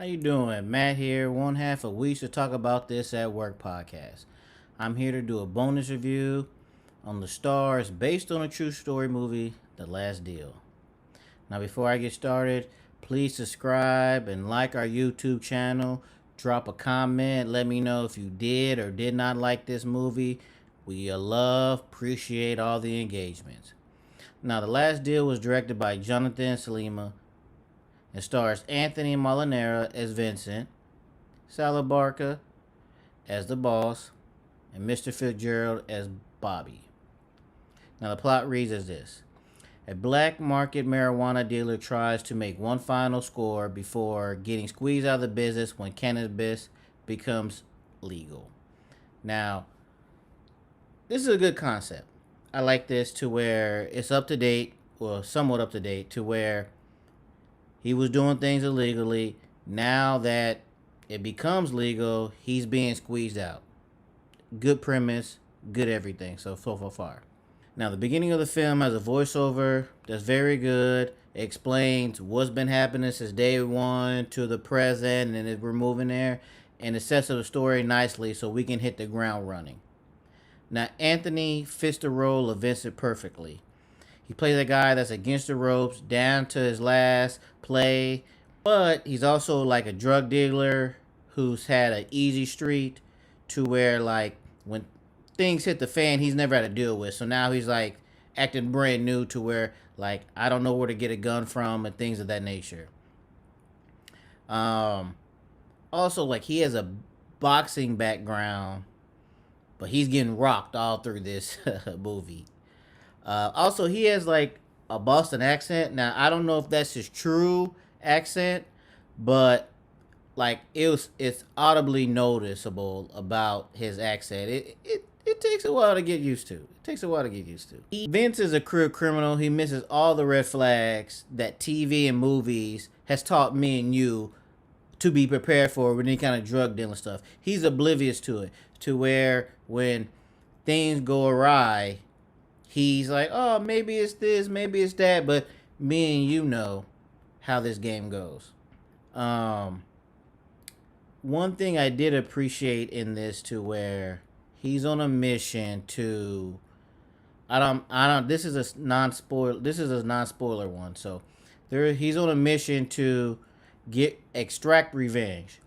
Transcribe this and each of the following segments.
How you doing? Matt here, one half of We Should Talk About This at Work podcast. I'm here to do a bonus review on the STARZ based on a true story movie, The Last Deal. Now before I get started, please subscribe and like our YouTube channel. Drop a comment, let me know if you did or did not like this movie. We appreciate all the engagements. Now The Last Deal was directed by Jonathan Salima. It stars Anthony Molinaro as Vincent, Sala Barca as the boss, and Mr. Fitzgerald as Bobby. Now the plot reads as this. A black market marijuana dealer tries to make one final score before getting squeezed out of the business when cannabis becomes legal. Now, this is a good concept. I like this to where it's up to date, well, somewhat up to date, to where he was doing things illegally. Now that it becomes legal, he's being squeezed out. Good premise, good everything. So far. Now, the beginning of the film has a voiceover that's very good. It explains what's been happening since day one to the present, and we're moving there. And it sets up the story nicely so we can hit the ground running. Now, Anthony fits the role of Vincent perfectly. He plays a guy that's against the ropes, down to his last play, but he's also like a drug dealer who's had an easy street to where, like, when things hit the fan, he's never had to deal with. So now he's like acting brand new to where, like, I don't know where to get a gun from and things of that nature. Also, like, he has a boxing background, but he's getting rocked all through this movie. Also, he has like a Boston accent. Now, I don't know if that's his true accent, but like it's audibly noticeable about his accent. It takes a while to get used to. Vince is a career criminal. He misses all the red flags that TV and movies has taught me and you to be prepared for with any kind of drug dealing stuff. He's oblivious to it, to where when things go awry, he's like, oh, maybe it's this, maybe it's that, but me and you know how this game goes. One thing I did appreciate in this to where he's on a mission to, this is a non-spoiler one. So he's on a mission to extract revenge.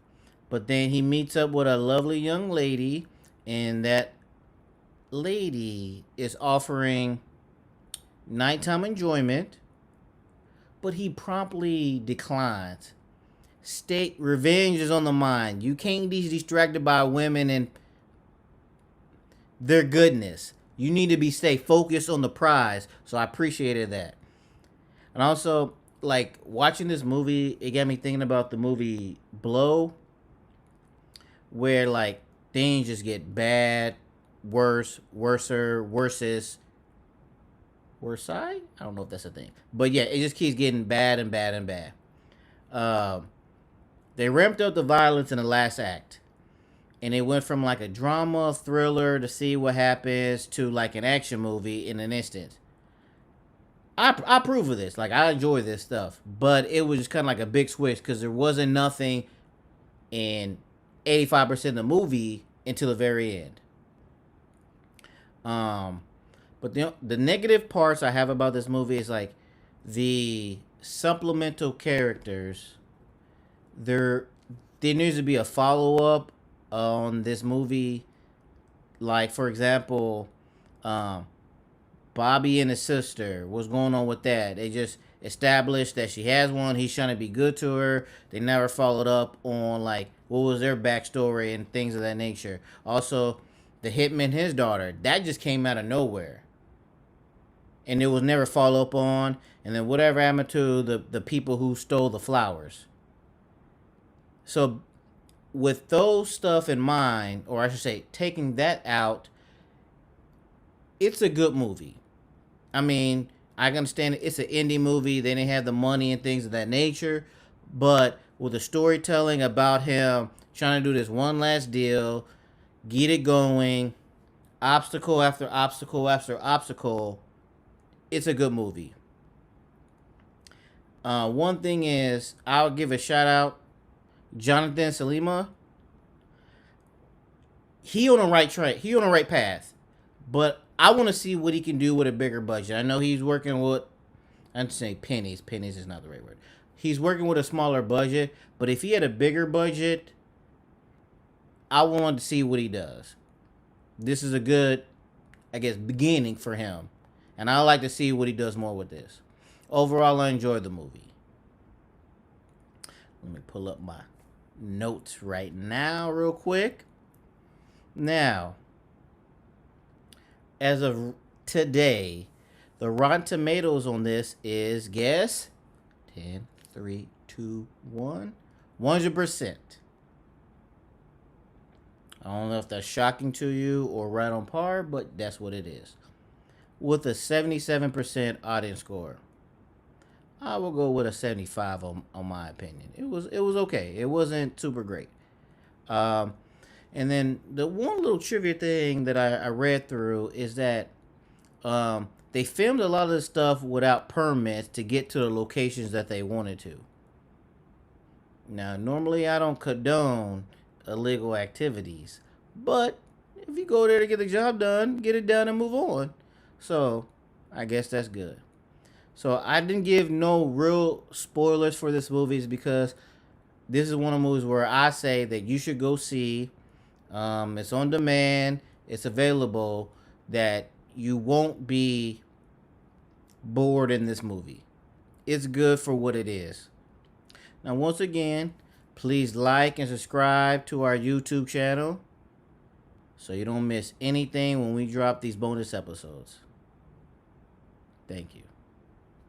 But then he meets up with a lovely young lady, and that lady is offering nighttime enjoyment, but he promptly declines. State revenge is on the mind. You can't be distracted by women and their goodness. You need to stay focused on the prize. So I appreciated that. And also, like, watching this movie, it got me thinking about the movie Blow, where like things just get bad, worse. I don't know if that's a thing, but yeah, it just keeps getting bad and bad and bad. They ramped up the violence in the last act, and it went from like a drama thriller to see what happens to like an action movie in an instant. I approve of this. Like, I enjoy this stuff, but it was just kind of like a big switch because there wasn't nothing in 85% of the movie until the very end. But the negative parts I have about this movie is like the supplemental characters. There needs to be a follow up on this movie. Like, for example, Bobby and his sister. What's going on with that? They just established that she has one. He's trying to be good to her. They never followed up on like what was their backstory and things of that nature. Also, the hitman, his daughter, that just came out of nowhere, and it was never followed up on. And then whatever happened to the people who stole the flowers. So with those stuff in mind, or I should say taking that out, it's a good movie. I mean, I can understand it's an indie movie. They didn't have the money and things of that nature. But with the storytelling about him trying to do this one last deal, get it going, obstacle after obstacle after obstacle, it's a good movie. One thing is, I'll give a shout out. Jonathan Salima, he on the right track. He on the right path. But I want to see what he can do with a bigger budget. I know he's working with, I'm saying pennies. Pennies is not the right word. He's working with a smaller budget. But if he had a bigger budget, I want to see what he does. This is a good, I guess, beginning for him. And I like to see what he does more with this. Overall, I enjoyed the movie. Let me pull up my notes right now real quick. Now, as of today, the Rotten Tomatoes on this is, guess, 10, 3, 2, 1, 100%. I don't know if that's shocking to you or right on par, but that's what it is. With a 77% audience score. I will go with a 75 on my opinion. It was okay. It wasn't super great. And then the one little trivia thing that I read through is that they filmed a lot of this stuff without permits to get to the locations that they wanted to. Now, normally I don't condone illegal activities, but if you go there to get the job done, get it done and move on. So I guess that's good. So I didn't give no real spoilers for this movie because this is one of the movies where I say that you should go see. It's on demand. It's available. That you won't be bored in this movie. It's good for what it is. Now, once again, please like and subscribe to our YouTube channel so you don't miss anything when we drop these bonus episodes. Thank you.